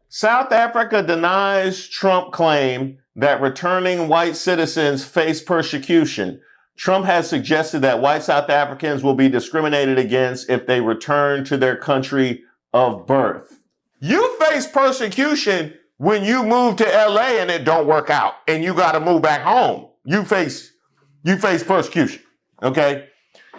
South Africa denies Trump claim that returning white citizens face persecution. Trump has suggested that white South Africans will be discriminated against if they return to their country of birth. You face persecution when you move to LA and it don't work out and you got to move back home. You face persecution. Okay?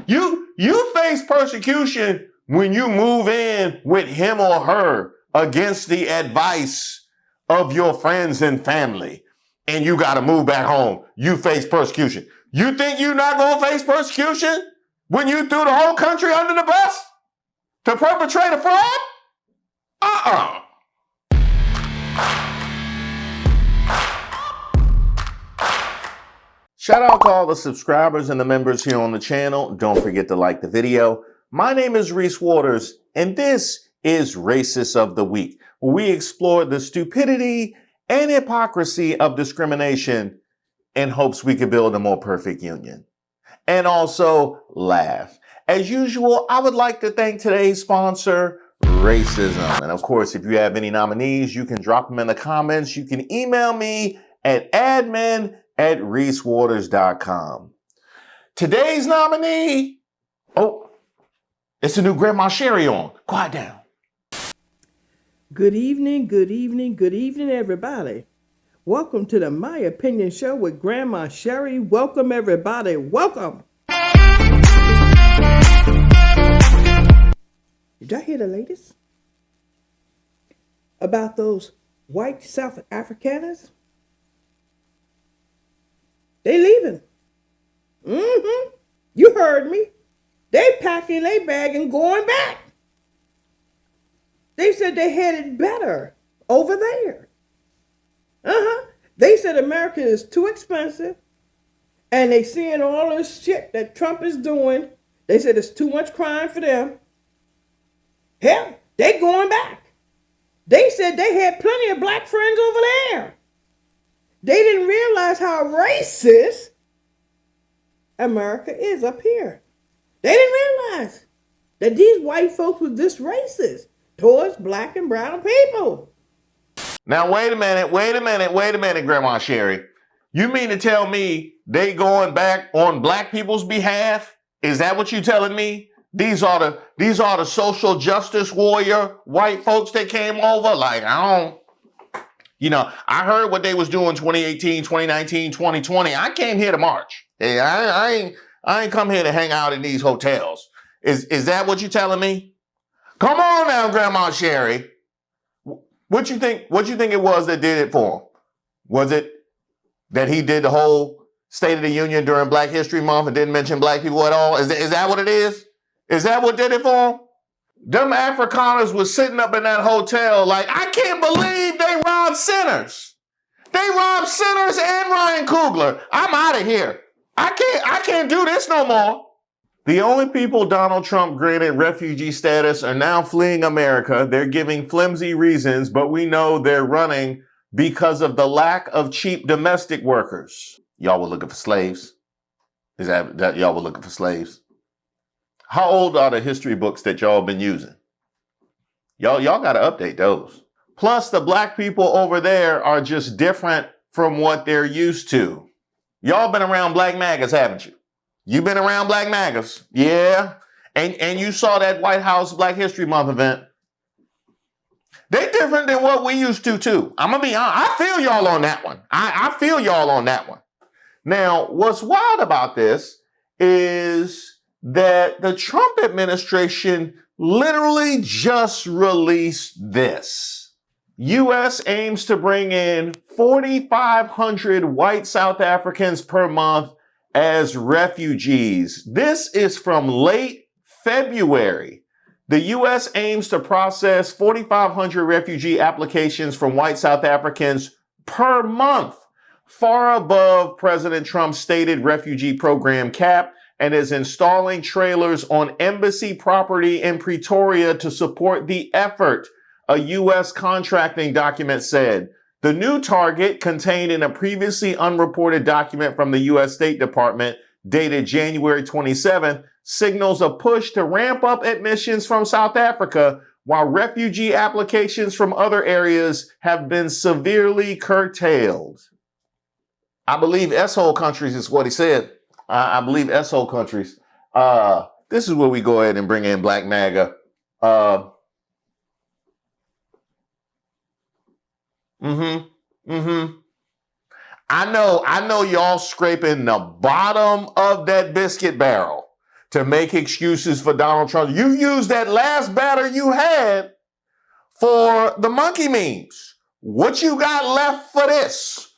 You face persecution when you move in with him or her against the advice of your friends and family, and you got to move back home. You face persecution. You think you're not going to face persecution when you threw the whole country under the bus to perpetrate a fraud? Shout out to all the subscribers and the members here on the channel. Don't forget to like the video. My name is Reese Waters, and this is Racist of the Week, where we explore the stupidity and hypocrisy of discrimination in hopes we can build a more perfect union. And also laugh. As usual, I would like to thank today's sponsor, Racism. And of course, if you have any nominees, you can drop them in the comments. You can email me at admin@reesewaters.com. Today's nominee, it's a new Grandma Sherry on. Quiet down. Good evening, everybody. Welcome to the My Opinion Show with Grandma Sherry. Welcome, everybody. Welcome. Did y'all hear the latest about those white South Africans? They leaving. You heard me. They packing their bag and going back. They said they had it better over there. They said America is too expensive, and they seeing all this shit that Trump is doing. They said it's too much crime for them. Hell, they going back. They said they had plenty of black friends over there. They didn't realize how racist America is up here. They didn't realize that these white folks were this racist towards black and brown people. Now, wait a minute, Grandma Sherry. You mean to tell me they going back on black people's behalf? Is that what you telling me? These are the social justice warrior white folks that came over? Like, I heard what they was doing 2018, 2019, 2020. I came here to march. Hey, I ain't come here to hang out in these hotels. Is that what you telling me? Come on now, Grandma Sherry. What you think it was that did it for him? Was it that he did the whole State of the Union during Black History Month and didn't mention black people at all? Is that what it is? Is that what did it for him? Them Afrikaners was sitting up in that hotel like, I can't believe they robbed sinners. They robbed sinners and Ryan Coogler. I'm out of here. I can't do this no more. The only people Donald Trump granted refugee status are now fleeing America. They're giving flimsy reasons, but we know they're running because of the lack of cheap domestic workers. Y'all were looking for slaves? Is that y'all were looking for slaves? How old are the history books that y'all been using? Y'all got to update those. Plus, the black people over there are just different from what they're used to. Y'all been around black MAGAs, haven't you? You've been around black MAGAs. Yeah. And you saw that White House Black History Month event. They're different than what we used to, too. I'm going to be honest. I feel y'all on that one. I feel y'all on that one. Now, what's wild about this is that the Trump administration literally just released this. U.S. aims to bring in 4,500 white South Africans per month as refugees. This is from late February. The U.S. aims to process 4,500 refugee applications from white South Africans per month, far above President Trump's stated refugee program cap, and is installing trailers on embassy property in Pretoria to support the effort, a U.S. contracting document said. The new target, contained in a previously unreported document from the U.S. State Department dated January 27th, signals a push to ramp up admissions from South Africa, while refugee applications from other areas have been severely curtailed. I believe S-hole countries is what he said. I believe S-hole countries. This is where we go ahead and bring in Black MAGA. I know y'all scraping the bottom of that biscuit barrel to make excuses for Donald Trump. You used that last batter you had for the monkey memes. What you got left for this?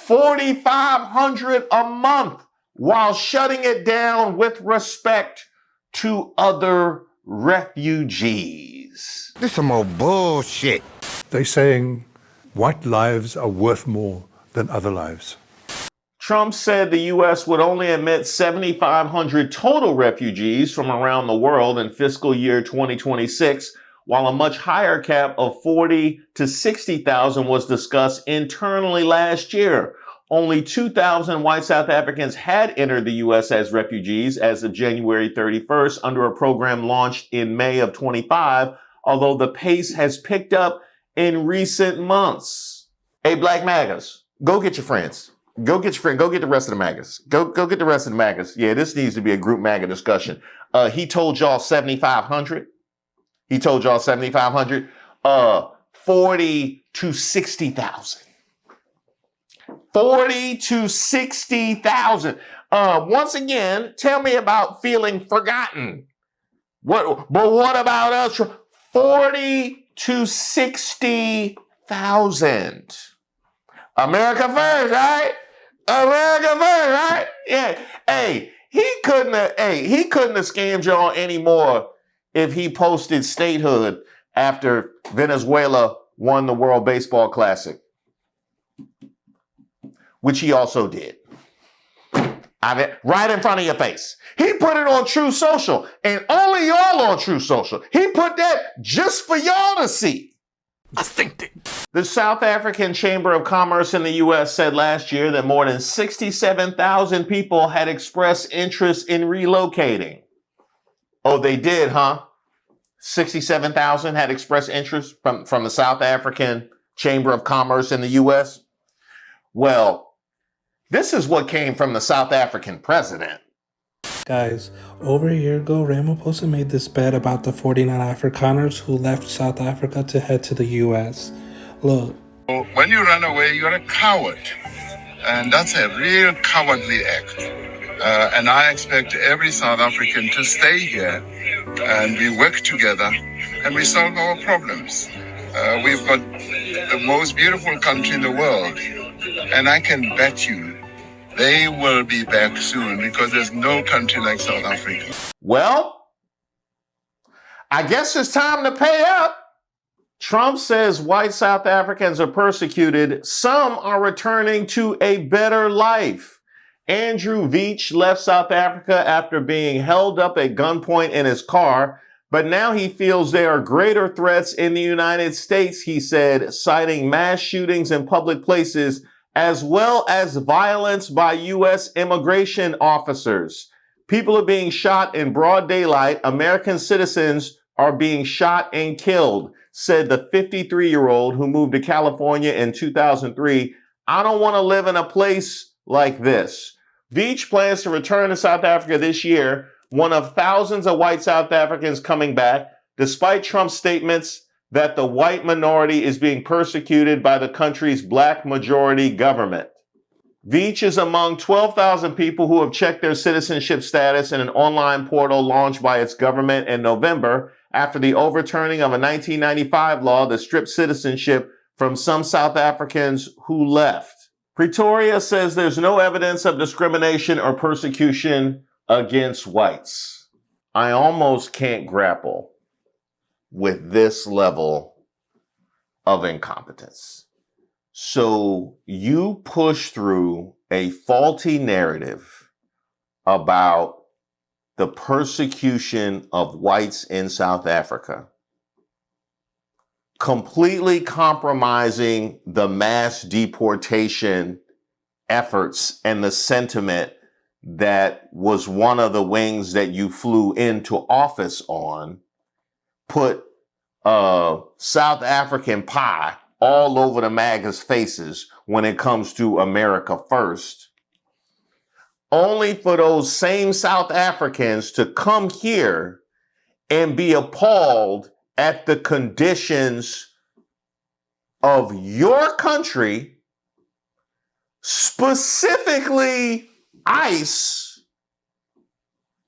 $4,500 a month while shutting it down with respect to other refugees. This some more bullshit. They're saying white lives are worth more than other lives. Trump said the U.S. would only admit 7,500 total refugees from around the world in fiscal year 2026, while a much higher cap of 40 to 60,000 was discussed internally last year. Only 2,000 white South Africans had entered the U.S. as refugees as of January 31st under a program launched in May of 25, although the pace has picked up in recent months. Hey, Black MAGAs, go get your friends. Go get your friend. Go get the rest of the MAGAs. Go get the rest of the MAGAs. Yeah, this needs to be a group MAGA discussion. He told y'all 7,500. He told y'all 7,500. 40 to 60,000. 40 to 60,000. Once again, tell me about feeling forgotten. But what about us? 40 to 60,000. America first, right? America first, right? Yeah. Hey, he couldn't have scammed y'all anymore if he posted statehood after Venezuela won the World Baseball Classic, which he also did. Right in front of your face. He put it on True Social, and only y'all on True Social. He put that just for y'all to see. I think that. The South African Chamber of Commerce in the U.S. said last year that more than 67,000 people had expressed interest in relocating. Oh, they did, huh? 67,000 had expressed interest from the South African Chamber of Commerce in the U.S.? Well, this is what came from the South African president. Guys, over a year ago, Ramaphosa made this bet about the 49 Afrikaners who left South Africa to head to the U.S. Look. When you run away, you're a coward. And that's a real cowardly act. And I expect every South African to stay here and we work together and we solve our problems. We've got the most beautiful country in the world. And I can bet you they will be back soon because there's no country like South Africa. Well, I guess it's time to pay up. Trump says white South Africans are persecuted. Some are returning to a better life. Andrew Veach left South Africa after being held up at gunpoint in his car, but now he feels there are greater threats in the United States, he said, citing mass shootings in public places as well as violence by U.S. immigration officers. People are being shot in broad daylight. American citizens are being shot and killed, said the 53-year-old who moved to California in 2003. I don't want to live in a place like this. Veach plans to return to South Africa this year, one of thousands of white South Africans coming back, despite Trump's statements that the white minority is being persecuted by the country's black majority government. Veach is among 12,000 people who have checked their citizenship status in an online portal launched by its government in November after the overturning of a 1995 law that stripped citizenship from some South Africans who left. Pretoria says there's no evidence of discrimination or persecution against whites. I almost can't grapple with this level of incompetence. So you push through a faulty narrative about the persecution of whites in South Africa, completely compromising the mass deportation efforts and the sentiment that was one of the wings that you flew into office on, put South African pie all over the MAGA's faces when it comes to America first, only for those same South Africans to come here and be appalled at the conditions of your country, specifically ICE,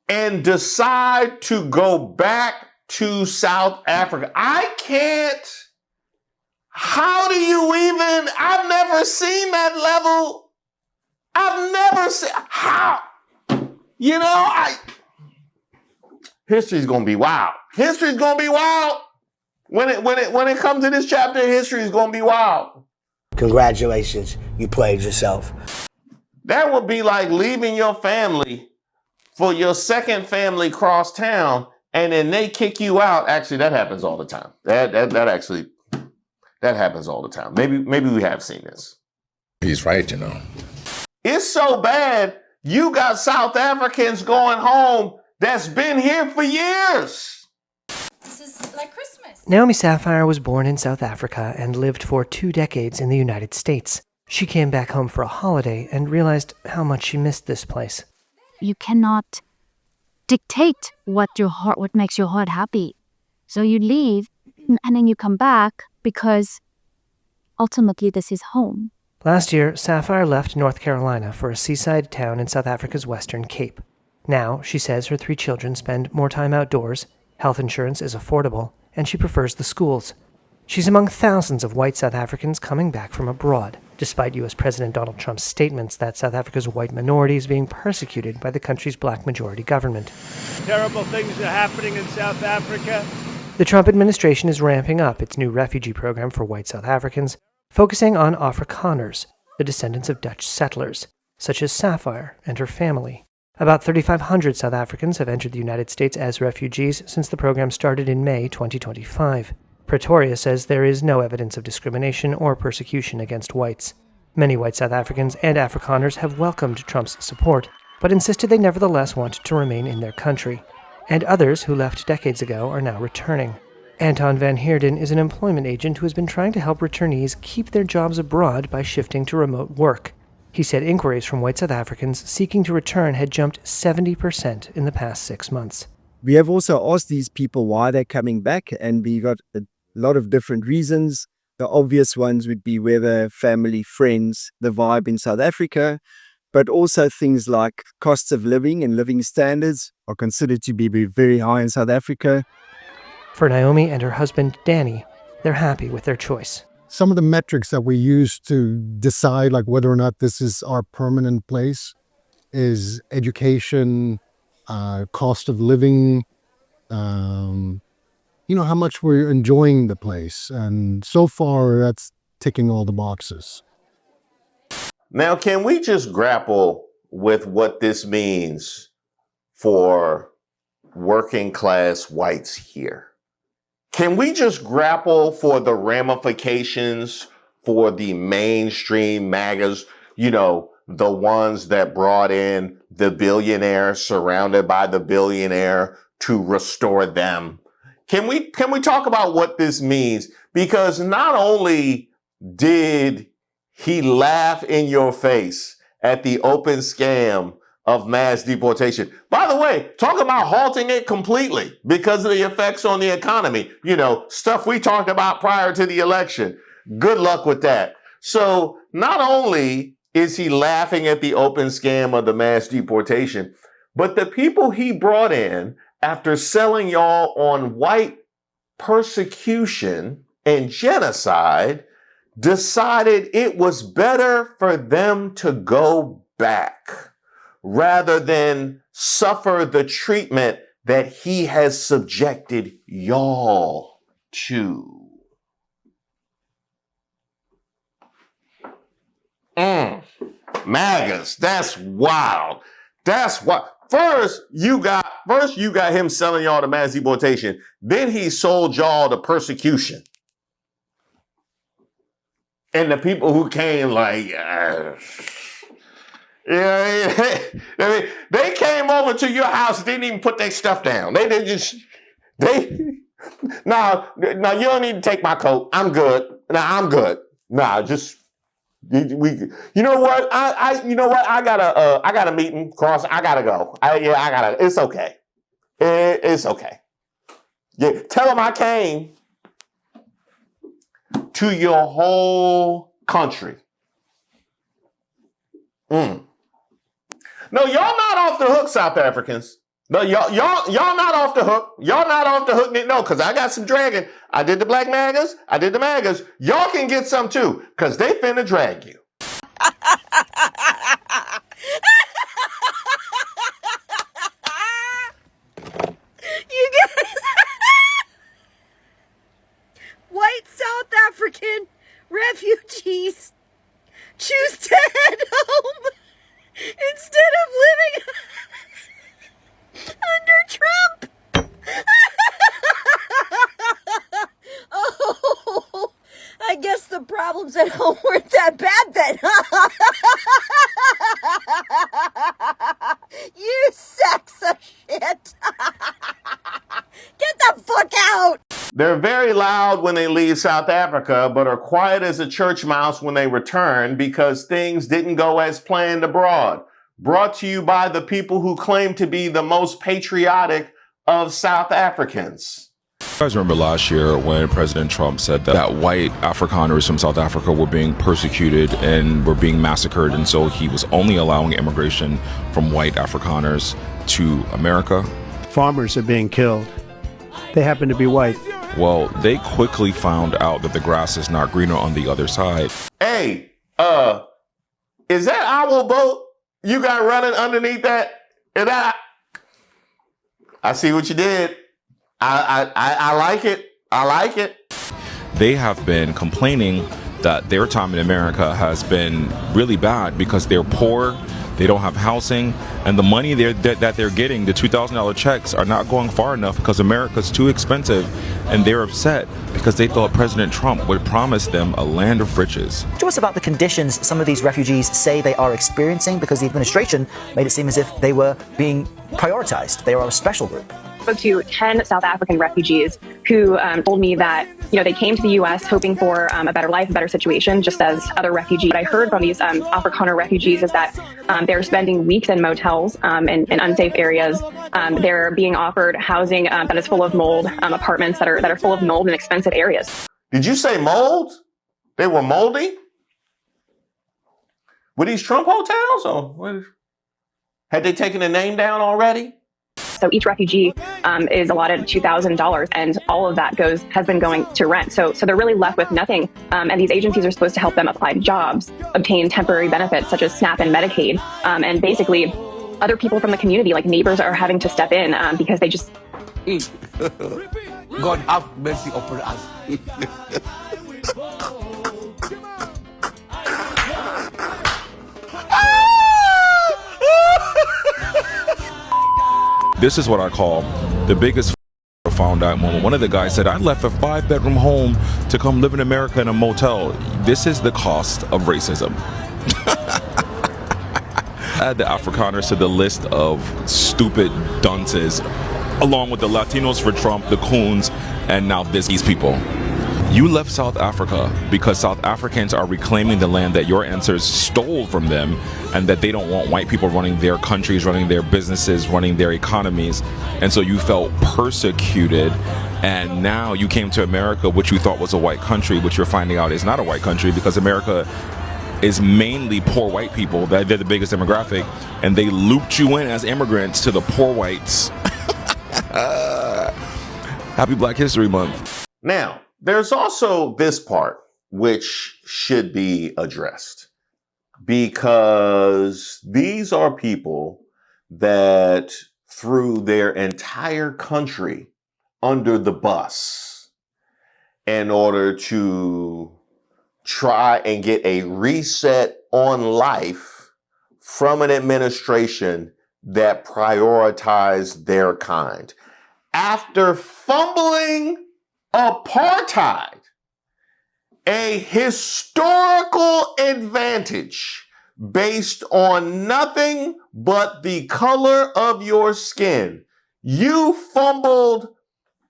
and decide to go back to South Africa. I can't. How do you even? I've never seen that level. I've never seen how. You know, history's gonna be wild. History's gonna be wild. When it comes to this chapter, history is gonna be wild. Congratulations, you played yourself. That would be like leaving your family for your second family cross town, and then they kick you out. Actually, that happens all the time. That happens all the time. Maybe we have seen this. He's right, you know. It's so bad, you got South Africans going home that's been here for years. This is like Christmas. Naomi Sapphire was born in South Africa and lived for 2 decades in the United States. She came back home for a holiday and realized how much she missed this place. You cannot dictate what makes your heart happy. So you leave and then you come back because ultimately this is home. Last year, Sapphire left North Carolina for a seaside town in South Africa's Western Cape. Now, she says her 3 children spend more time outdoors, health insurance is affordable, and she prefers the schools. She's among thousands of white South Africans coming back from abroad, despite U.S. President Donald Trump's statements that South Africa's white minority is being persecuted by the country's black majority government. Terrible things are happening in South Africa. The Trump administration is ramping up its new refugee program for white South Africans, focusing on Afrikaners, the descendants of Dutch settlers, such as Sapphire and her family. About 3,500 South Africans have entered the United States as refugees since the program started in May 2025. Pretoria says there is no evidence of discrimination or persecution against whites. Many white South Africans and Afrikaners have welcomed Trump's support, but insisted they nevertheless want to remain in their country. And others who left decades ago are now returning. Anton van Heerden is an employment agent who has been trying to help returnees keep their jobs abroad by shifting to remote work. He said inquiries from white South Africans seeking to return had jumped 70% in the past 6 months. We have also asked these people why they're coming back, and we got a lot of different reasons. The obvious ones would be whether family, friends, the vibe in South Africa, but also things like costs of living and living standards are considered to be very high in South Africa. For Naomi and her husband, Danny, they're happy with their choice. Some of the metrics that we use to decide like whether or not this is our permanent place is education, cost of living, how much we're enjoying the place. And so far, that's ticking all the boxes. Now, can we just grapple with what this means for working class whites here? Can we just grapple for the ramifications for the mainstream MAGAs, the ones that brought in the billionaire, surrounded by the billionaire to restore them? Can we talk about what this means? Because not only did he laugh in your face at the open scam of mass deportation. By the way, talk about halting it completely because of the effects on the economy. Stuff we talked about prior to the election. Good luck with that. So not only is he laughing at the open scam of the mass deportation, but the people he brought in after selling y'all on white persecution and genocide decided it was better for them to go back rather than suffer the treatment that he has subjected y'all to. MAGAs, that's wild. That's what. First you got him selling y'all the mass deportation. Then he sold y'all the persecution. And the people who came they came over to your house, didn't even put their stuff down. They Now, you don't need to take my coat. I'm good. Nah, I'm good. Nah, just we. You know what? You know what? I got a meeting. Cross. I gotta go. I gotta. It's okay. It's okay. Yeah, tell them I came to your whole country. No, y'all not off the hook, South Africans. No, y'all not off the hook. Y'all not off the hook. No, because I got some dragging. I did the black MAGAs. I did the MAGAs. Y'all can get some too, because they finna drag you. You guys, white South African refugees choose to head home instead of living under Trump. Oh, I guess the problems at home weren't that bad then. You sacks of shit. Get the fuck out. They're very loud when they leave South Africa, but are quiet as a church mouse when they return because things didn't go as planned abroad. Brought to you by the people who claim to be the most patriotic of South Africans. You guys remember last year when President Trump said that white Afrikaners from South Africa were being persecuted and were being massacred, and so he was only allowing immigration from white Afrikaners to America? Farmers are being killed. They happen to be white. Well, they quickly found out that the grass is not greener on the other side. Hey, is that our boat you got running underneath that? And I see what you did. I like it. I like it. They have been complaining that their time in America has been really bad because they're poor, they don't have housing, and the money that they're getting, the $2,000 checks, are not going far enough because America's too expensive, and they're upset because they thought President Trump would promise them a land of riches. Talk to us about the conditions some of these refugees say they are experiencing, because the administration made it seem as if they were being prioritized. They are a special group. I spoke to 10 South African refugees who told me that, they came to the U.S. hoping for a better life, a better situation, just as other refugees. What I heard from these Afrikaner refugees is that they're spending weeks in motels in unsafe areas. They're being offered housing that is full of mold, apartments that are full of mold in expensive areas. Did you say mold? They were moldy? Were these Trump hotels, or what? Had they taken the name down already? So each refugee is allotted $2,000, and all of that has been going to rent. So they're really left with nothing. And these agencies are supposed to help them apply to jobs, obtain temporary benefits such as SNAP and Medicaid. And basically, other people from the community, like neighbors, are having to step in because they just... God have mercy upon us. This is what I call the biggest found out moment. One of the guys said, I left a 5-bedroom home to come live in America in a motel. This is the cost of racism. Add the Afrikaners to the list of stupid dunces, along with the Latinos for Trump, the coons, and now these people. You left South Africa because South Africans are reclaiming the land that your ancestors stole from them, and that they don't want white people running their countries, running their businesses, running their economies. And so you felt persecuted, and now you came to America, which you thought was a white country, which you're finding out is not a white country, because America is mainly poor white people. They're the biggest demographic, and they looped you in as immigrants to the poor whites. Happy Black History Month. Now, there's also this part which should be addressed, because these are people that threw their entire country under the bus in order to try and get a reset on life from an administration that prioritized their kind. After fumbling apartheid, a historical advantage based on nothing but the color of your skin, you fumbled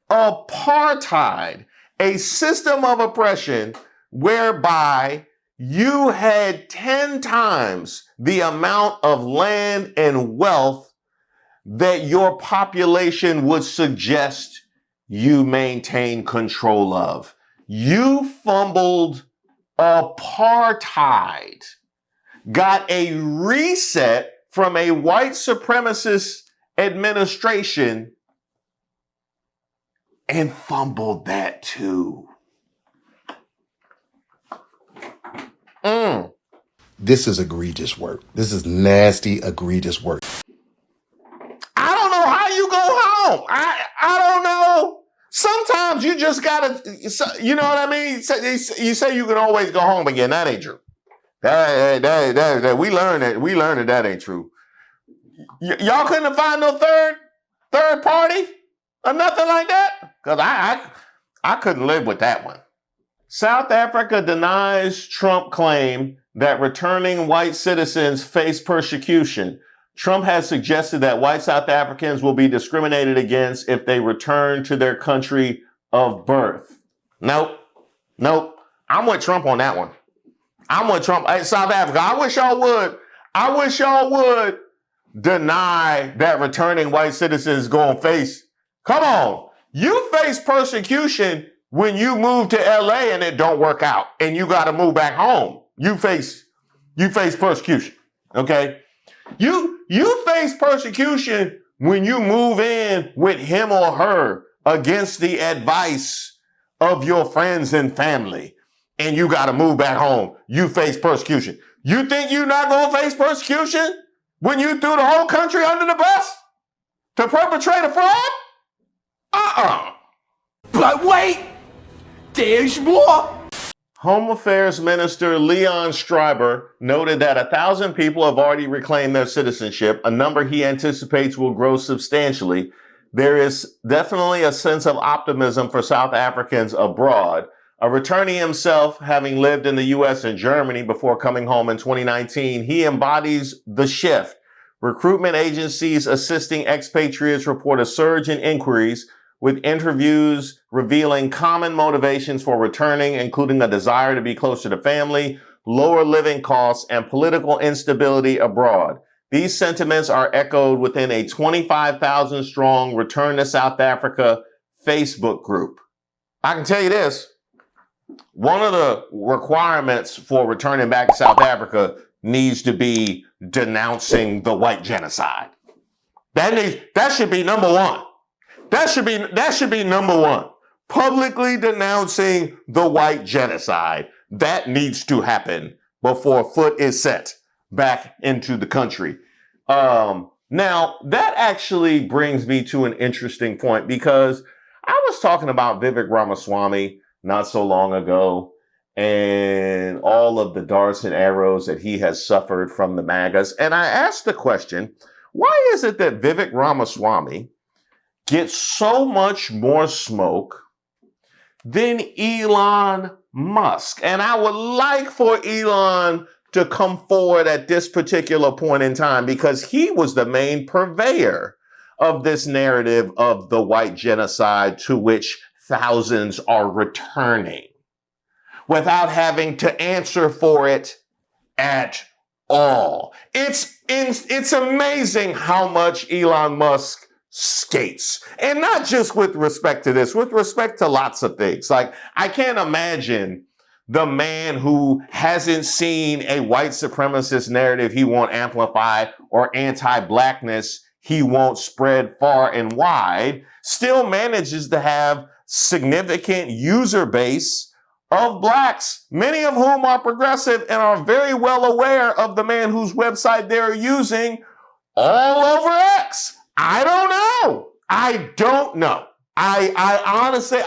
apartheid, a system of oppression whereby you had 10 times the amount of land and wealth that your population would suggest you maintain control of. You fumbled apartheid, got a reset from a white supremacist administration, and fumbled that too. This is egregious work. This is nasty, egregious work. I don't know how you go home. I don't know. Sometimes you just gotta, you know what I mean? You say you can always go home again. That ain't true. That we learned it. We learned that ain't true. Y'all couldn't find no third party or nothing like that? Because I couldn't live with that one. South Africa denies Trump claim that returning white citizens face persecution. Trump has suggested that white South Africans will be discriminated against if they return to their country of birth. Nope. I'm with Trump on that one. I'm with Trump. Hey, South Africa, I wish y'all would deny that returning white citizens going to face. Come on. You face persecution when you move to LA and it don't work out and you got to move back home. You face persecution. Okay? You face persecution when you move in with him or her against the advice of your friends and family and you got to move back home. You face persecution. You think you're not going to face persecution when you threw the whole country under the bus to perpetrate a fraud? But wait, there's more. Home Affairs Minister Leon Schreiber noted that 1,000 people have already reclaimed their citizenship, a number he anticipates will grow substantially. There is definitely a sense of optimism for South Africans abroad. A returnee himself, having lived in the U.S. and Germany before coming home in 2019, he embodies the shift. Recruitment agencies assisting expatriates report a surge in inquiries, with interviews revealing common motivations for returning, including a desire to be closer to family, lower living costs, and political instability abroad. These sentiments are echoed within a 25,000 strong Return to South Africa Facebook group. I can tell you this. One of the requirements for returning back to South Africa needs to be denouncing the white genocide. That should be number one. That should be number one. Publicly denouncing the white genocide. That needs to happen before foot is set back into the country. Now, that actually brings me to an interesting point because I was talking about Vivek Ramaswamy not so long ago and all of the darts and arrows that he has suffered from the MAGAs. And I asked the question, why is it that Vivek Ramaswamy gets so much more smoke than Elon Musk? And I would like for Elon to come forward at this particular point in time because he was the main purveyor of this narrative of the white genocide to which thousands are returning without having to answer for it at all. It's amazing how much Elon Musk skates. And not just with respect to this, with respect to lots of things. Like, I can't imagine the man who hasn't seen a white supremacist narrative he won't amplify or anti-blackness he won't spread far and wide, still manages to have significant user base of blacks, many of whom are progressive and are very well aware of the man whose website they're using all over X. I don't know. I honestly,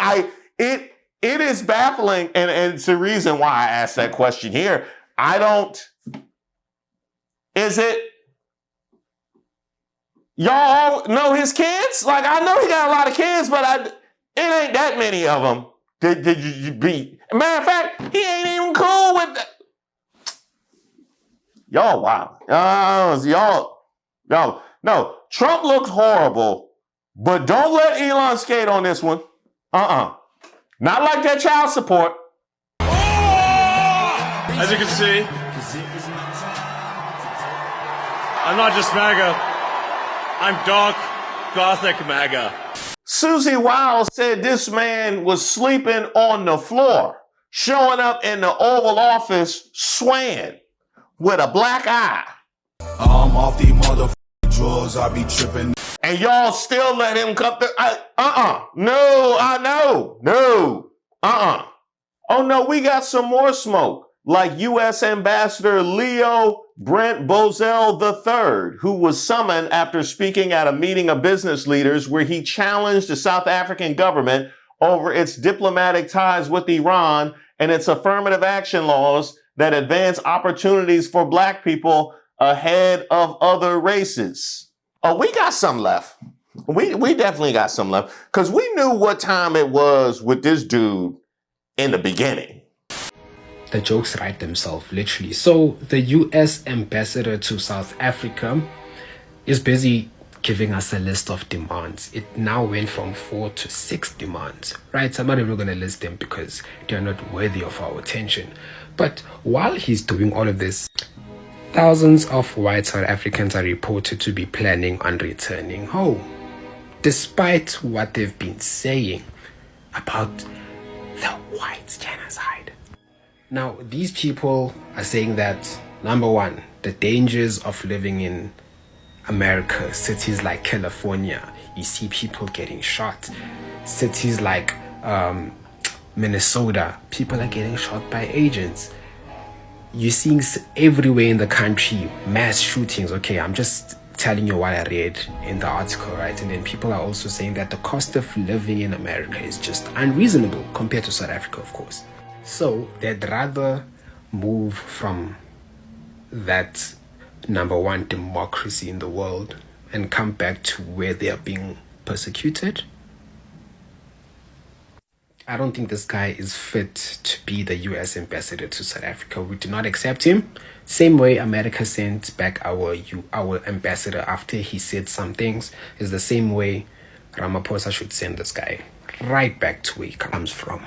it is baffling. And it's the reason why I asked that question here. Y'all know his kids? Like, I know he got a lot of kids, but it ain't that many of them. Did you be? Matter of fact, he ain't even cool with that. Y'all, wow. Y'all, no. Trump looks horrible, but don't let Elon skate on this one. Not like that child support. As you can see, I'm not just MAGA. I'm dark, gothic MAGA. Susie Wiles said this man was sleeping on the floor, showing up in the Oval Office swaying with a black eye. I'm off the motherfucking drawers, I be tripping. And y'all still let him come through. No. Oh no, we got some more smoke. Like U.S. Ambassador Leo Bozell III, who was summoned after speaking at a meeting of business leaders where he challenged the South African government over its diplomatic ties with Iran and its affirmative action laws that advance opportunities for black people ahead of other races. Oh, we got some left. We definitely got some left because we knew what time it was with this dude in the beginning. The jokes write themselves, literally. So the US ambassador to South Africa is busy giving us a list of demands. It now went from 4 to 6 demands, right? So I'm not even going to list them because they're not worthy of our attention. But while he's doing all of this, thousands of white South Africans are reported to be planning on returning home, despite what they've been saying about the white genocide. Now, these people are saying that, number one, the dangers of living in America, cities like California, you see people getting shot. Cities like Minnesota, people are getting shot by agents. You're seeing everywhere in the country mass shootings. Okay, I'm just telling you what I read in the article, right? And then people are also saying that the cost of living in America is just unreasonable compared to South Africa, of course. So they'd rather move from that number one democracy in the world and come back to where they are being persecuted. I don't think this guy is fit to be the US ambassador to South Africa. We do not accept him. Same way America sent back our ambassador after he said some things is the same way Ramaphosa should send this guy right back to where he comes from.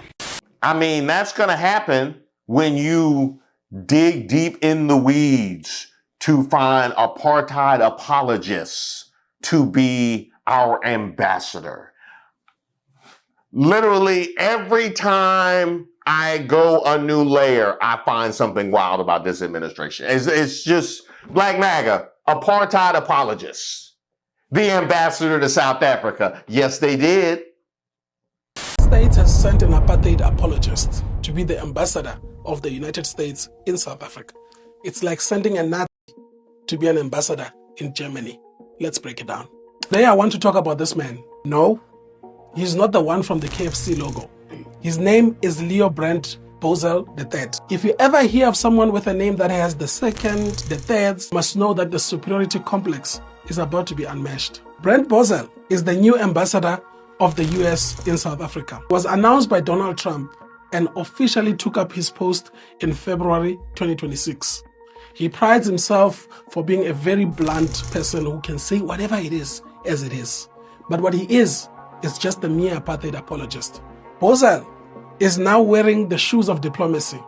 I mean, that's going to happen when you dig deep in the weeds to find apartheid apologists to be our ambassador. Literally every time I go a new layer, I find something wild about this administration. It's just Black MAGA, apartheid apologists, the ambassador to South Africa. Yes, they did. States has sent an apartheid apologist to be the ambassador of the United States in South Africa. It's like sending a Nazi to be an ambassador in Germany. Let's break it down. Today I want to talk about this man. No, he's not the one from the KFC logo. His name is Leo Bozell III. If you ever hear of someone with a name that has the second, the thirds, you must know that the superiority complex is about to be unmatched. Bozell is the new ambassador of the US in South Africa. It was announced by Donald Trump and officially took up his post in February 2026. He prides himself for being a very blunt person who can say whatever it is as it is. But what he is just a mere apartheid apologist. Bozell is now wearing the shoes of diplomacy.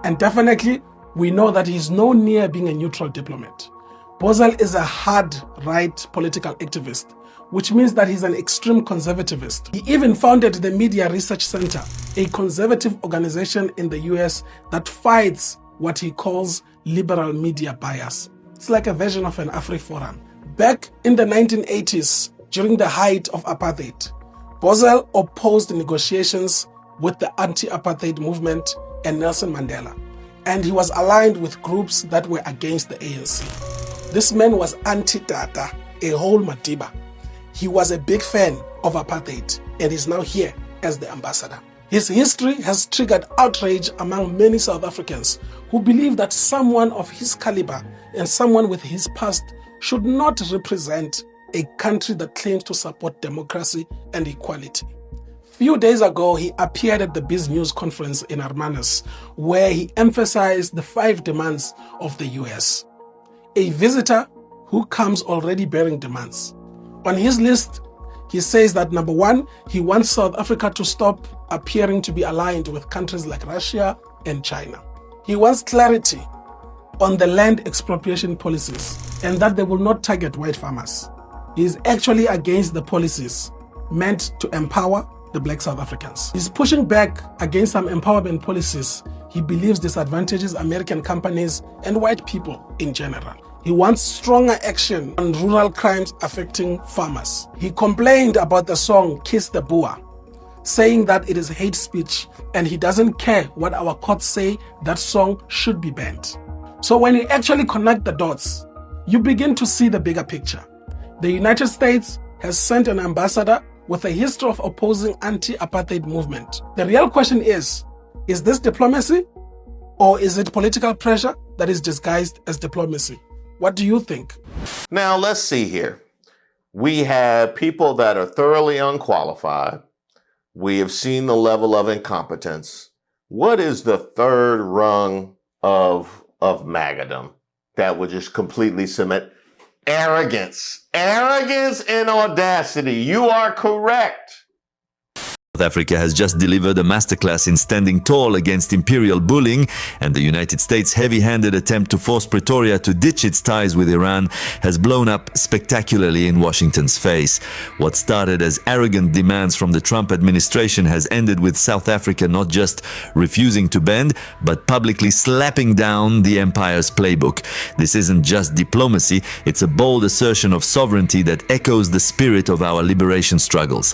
And definitely, we know that he's no near being a neutral diplomat. Bozell is a hard right political activist, which means that he's an extreme conservativist. He even founded the Media Research Center, a conservative organization in the US that fights what he calls liberal media bias. It's like a version of an AfriForum. Back in the 1980s, during the height of apartheid, Bozell opposed negotiations with the anti-apartheid movement and Nelson Mandela, and he was aligned with groups that were against the ANC. This man was anti-Tata, a whole Madiba. He was a big fan of apartheid and is now here as the ambassador. His history has triggered outrage among many South Africans who believe that someone of his caliber and someone with his past should not represent a country that claims to support democracy and equality. Few days ago, he appeared at the Biz News conference in Hermanus, where he emphasized the 5 demands of the US. A visitor who comes already bearing demands. On his list He says that number one, he wants South Africa to stop appearing to be aligned with countries like Russia and China. He wants clarity on the land expropriation policies and that they will not target white farmers. He is actually against the policies meant to empower the black South Africans. He's pushing back against some empowerment policies he believes disadvantages American companies and white people in general. He wants stronger action on rural crimes affecting farmers. He complained about the song Kiss the Boer, saying that it is hate speech and he doesn't care what our courts say that song should be banned. So when you actually connect the dots, you begin to see the bigger picture. The United States has sent an ambassador with a history of opposing anti-apartheid movement. The real question is this diplomacy or is it political pressure that is disguised as diplomacy? What do you think? Now, let's see here. We have people that are thoroughly unqualified. We have seen the level of incompetence. What is the third rung of MAGAdom that would just completely cement arrogance? Arrogance and audacity. You are correct. South Africa has just delivered a masterclass in standing tall against imperial bullying, and the United States' heavy-handed attempt to force Pretoria to ditch its ties with Iran has blown up spectacularly in Washington's face. What started as arrogant demands from the Trump administration has ended with South Africa not just refusing to bend, but publicly slapping down the empire's playbook. This isn't just diplomacy, it's a bold assertion of sovereignty that echoes the spirit of our liberation struggles.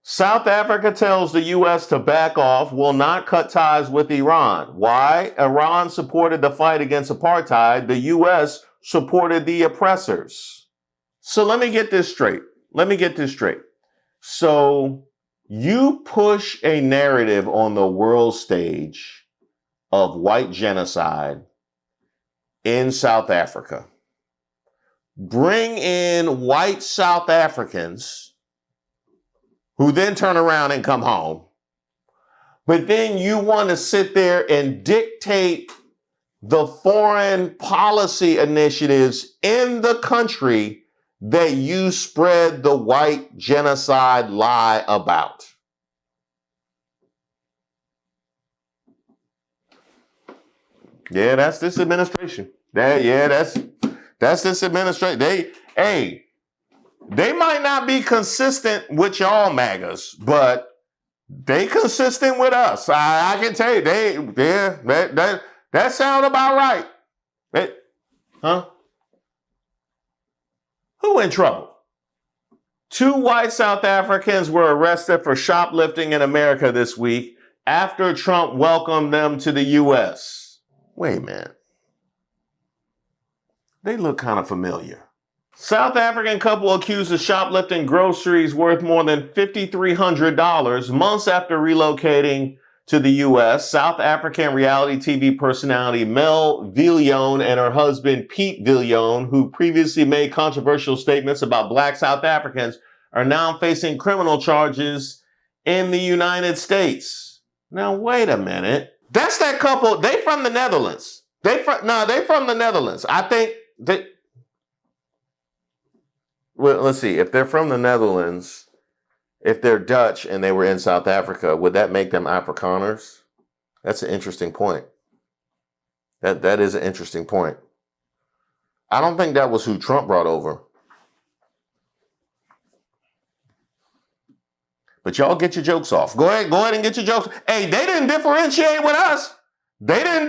South Africa tells the U.S. to back off, will not cut ties with Iran. Why? Iran supported the fight against apartheid. The U.S. supported the oppressors. So let me get this straight. So you push a narrative on the world stage of white genocide in South Africa. Bring in white South Africans who then turn around and come home. But then you want to sit there and dictate the foreign policy initiatives in the country that you spread the white genocide lie about. Yeah, that's this administration. That's this administration. They might not be consistent with y'all MAGAs, but they consistent with us. I can tell you, that sound about right. Who in trouble? 2 white South Africans were arrested for shoplifting in America this week after Trump welcomed them to the U.S. Wait a minute. They look kind of familiar. South African couple accused of shoplifting groceries worth more than $5,300 months after relocating to the U.S. South African reality TV personality Mel Viljoen and her husband Pete Viljoen, who previously made controversial statements about black South Africans, are now facing criminal charges in the United States. Now, wait a minute. That's that couple. They from the Netherlands. They from the Netherlands. I think they... Well, let's see. If they're from the Netherlands, if they're Dutch and they were in South Africa, would that make them Afrikaners? That's an interesting point. That is an interesting point. I don't think that was who Trump brought over. But y'all get your jokes off. Go ahead and get your jokes. Hey, they didn't differentiate with us. Did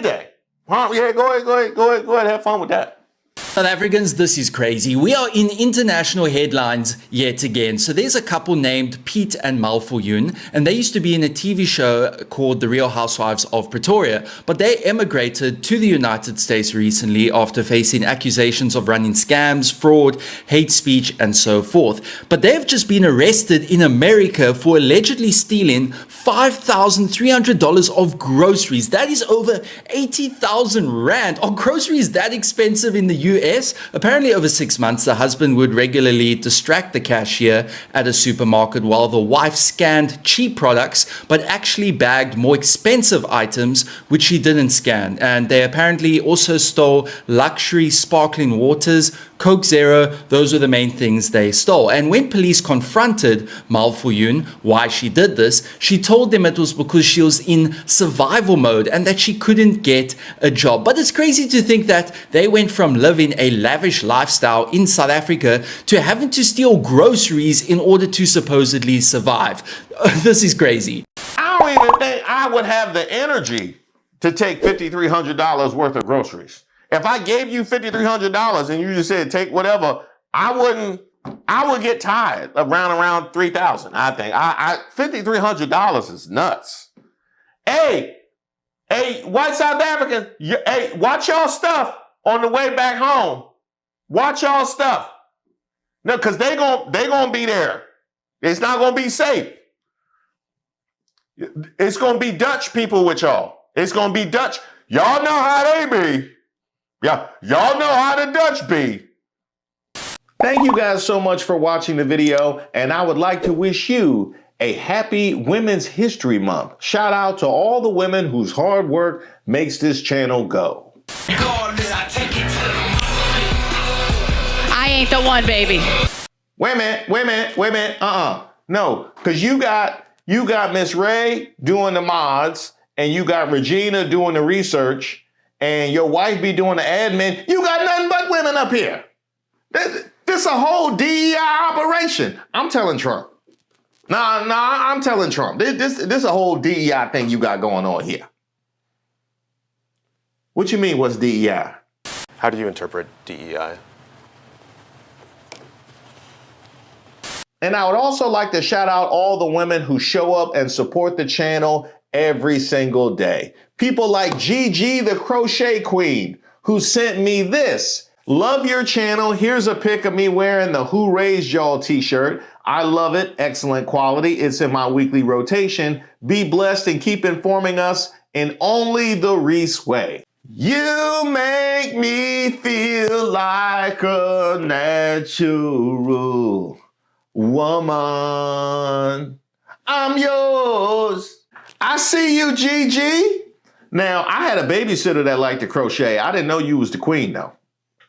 they? Huh? Yeah, go ahead, have fun with that. South Africans, this is crazy. We are in international headlines yet again. So there's a couple named Pete and Mel Viljoen, and they used to be in a TV show called The Real Housewives of Pretoria, but they emigrated to the United States recently after facing accusations of running scams, fraud, hate speech, and so forth. But they've just been arrested in America for allegedly stealing $5,300 of groceries. That is over 80,000 Rand. Are groceries that expensive in the US? US. Apparently, over 6 months, the husband would regularly distract the cashier at a supermarket while the wife scanned cheap products, but actually bagged more expensive items, which she didn't scan. And they apparently also stole luxury sparkling waters, Coke Zero. Those were the main things they stole. And when police confronted Malfoyun why she did this, she told them it was because she was in survival mode and that she couldn't get a job. But it's crazy to think that they went from living a lavish lifestyle in South Africa to having to steal groceries in order to supposedly survive. This is crazy. I don't even think I would have the energy to take $5,300 worth of groceries. If I gave you $5,300 and you just said take whatever, I would get tired of around $3,000. I think $5,300 is nuts. Hey, white South Africans, hey, watch y'all stuff on the way back home. Watch y'all stuff. No, because they gonna be there. It's not gonna be safe. It's gonna be Dutch people with y'all. It's gonna be Dutch. Y'all know how they be. Yeah, y'all know how the Dutch be. Thank you guys so much for watching the video, and I would like to wish you a happy Women's History Month. Shout out to all the women whose hard work makes this channel go. I ain't the one, baby. Wait a minute. No, because you got Miss Ray doing the mods, and you got Regina doing the research, and your wife be doing the admin. You got nothing but women up here. This a whole DEI operation. I'm telling Trump. Nah, I'm telling Trump. This a whole DEI thing you got going on here. What you mean, what's DEI? How do you interpret DEI? And I would also like to shout out all the women who show up and support the channel every single day. People like Gigi the Crochet Queen, who sent me this. Love your channel. Here's a pic of me wearing the Who Raised Y'all t-shirt. I love it. Excellent quality. It's in my weekly rotation. Be blessed and keep informing us in only the Reese way. You make me feel like a natural woman. I'm yours. I see you, Gigi. Now, I had a babysitter that liked to crochet. I didn't know you was the queen, though.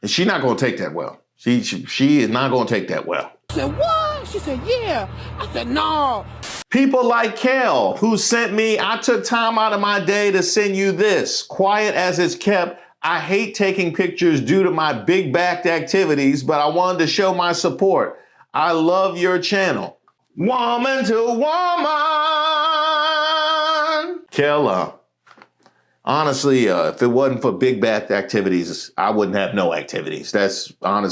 And she's not going to take that well. She is not going to take that well. I said, what? She said, yeah. I said, no. People like Kel, who sent me, I took time out of my day to send you this. Quiet as it's kept. I hate taking pictures due to my big-backed activities, but I wanted to show my support. I love your channel. Woman to woman. Kel, honestly, if it wasn't for big-backed activities, I wouldn't have no activities. That's what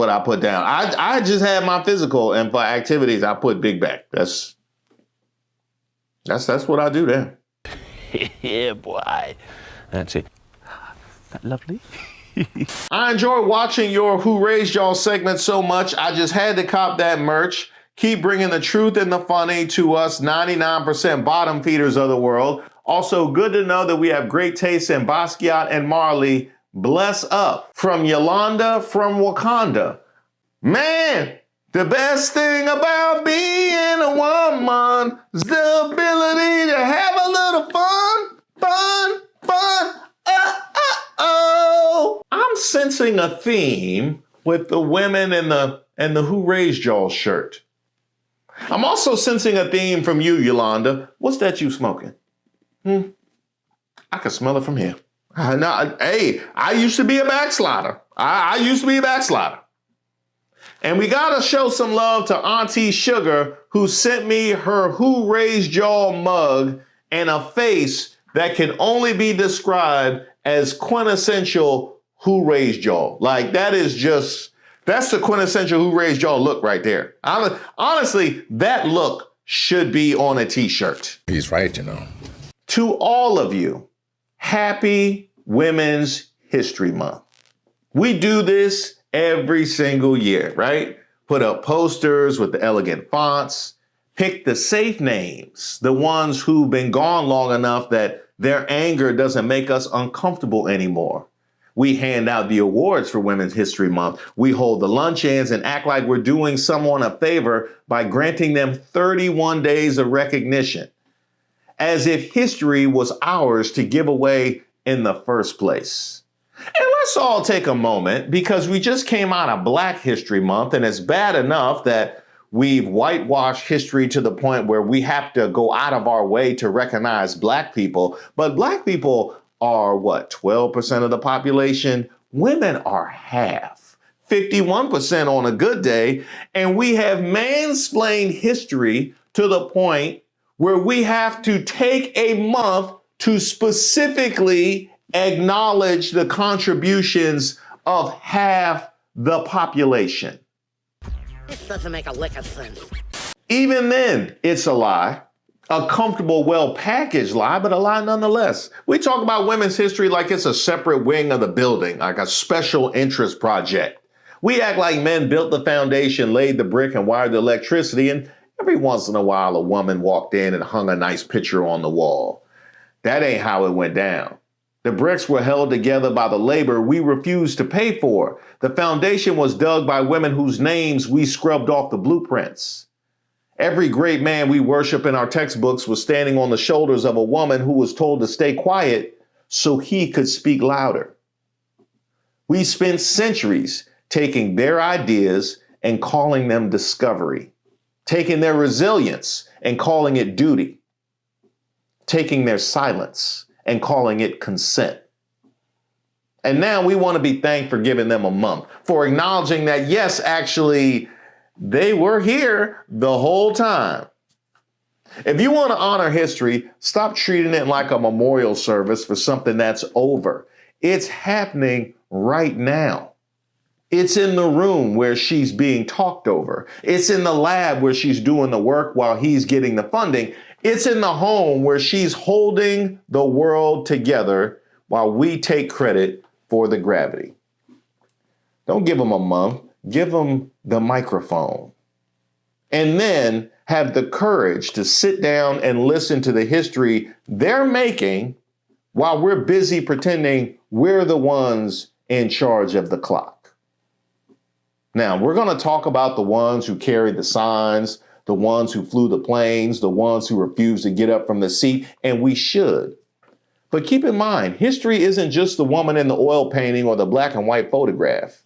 I put down. I just had my physical, and for activities, I put big back. That's what I do there. Yeah, boy. That's it. That lovely. I enjoy watching your Who Raised Y'all segment so much, I just had to cop that merch. Keep bringing the truth and the funny to us 99% bottom feeders of the world. Also, good to know that we have great taste in Basquiat and Marley. Bless up. From Yolanda from Wakanda. Man, the best thing about being a woman is the ability to have a little fun. I'm sensing a theme with the women and the Who Raised Y'all shirt. I'm also sensing a theme from you, Yolanda. What's that you smoking? I can smell it from here. Hey, I used to be a backslider. I used to be a backslider. And we gotta show some love to Auntie Sugar, who sent me her Who Raised Y'all mug and a face that can only be described as quintessential Who Raised Y'all. Like, that's the quintessential Who Raised Y'all look right there. Honestly, that look should be on a t-shirt. He's right, you know. To all of you, happy Women's History Month. We do this every single year, right? Put up posters with the elegant fonts, pick the safe names, the ones who've been gone long enough that their anger doesn't make us uncomfortable anymore. We hand out the awards for Women's History Month. We hold the luncheons and act like we're doing someone a favor by granting them 31 days of recognition, as if history was ours to give away in the first place. And let's all take a moment, because we just came out of Black History Month, and it's bad enough that we've whitewashed history to the point where we have to go out of our way to recognize Black people. But Black people are what, 12% of the population? Women are half, 51% on a good day. And we have mansplained history to the point where we have to take a month to specifically acknowledge the contributions of half the population. This doesn't make a lick of sense. Even then, it's a lie. A comfortable, well-packaged lie, but a lie nonetheless. We talk about women's history like it's a separate wing of the building, like a special interest project. We act like men built the foundation, laid the brick, and wired the electricity, and every once in a while a woman walked in and hung a nice picture on the wall. That ain't how it went down. The bricks were held together by the labor we refused to pay for. The foundation was dug by women whose names we scrubbed off the blueprints. Every great man we worship in our textbooks was standing on the shoulders of a woman who was told to stay quiet so he could speak louder. We spent centuries taking their ideas and calling them discovery, taking their resilience and calling it duty, taking their silence and calling it consent. And now we want to be thanked for giving them a month, for acknowledging that, yes, actually, they were here the whole time. If you want to honor history, stop treating it like a memorial service for something that's over. It's happening right now. It's in the room where she's being talked over. It's in the lab where she's doing the work while he's getting the funding. It's in the home where she's holding the world together while we take credit for the gravity. Don't give them a month, give them the microphone. And then have the courage to sit down and listen to the history they're making while we're busy pretending we're the ones in charge of the clock. Now, we're going to talk about the ones who carried the signs, the ones who flew the planes, the ones who refused to get up from the seat, and we should. But keep in mind, history isn't just the woman in the oil painting or the black and white photograph.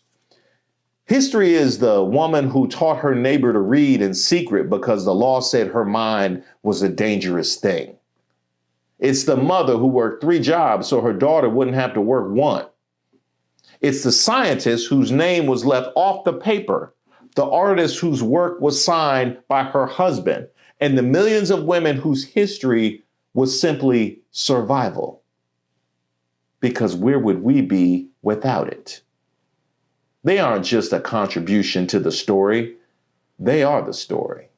History is the woman who taught her neighbor to read in secret because the law said her mind was a dangerous thing. It's the mother who worked 3 jobs so her daughter wouldn't have to work 1. It's the scientist whose name was left off the paper, the artist whose work was signed by her husband, and the millions of women whose history was simply survival. Because where would we be without it? They aren't just a contribution to the story, they are the story.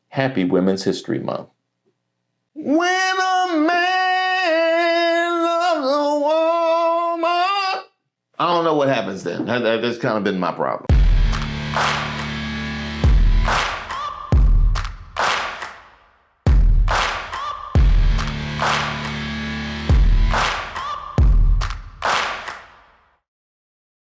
Happy Women's History Month. When a man loves a woman. I don't know what happens then. That's kind of been my problem.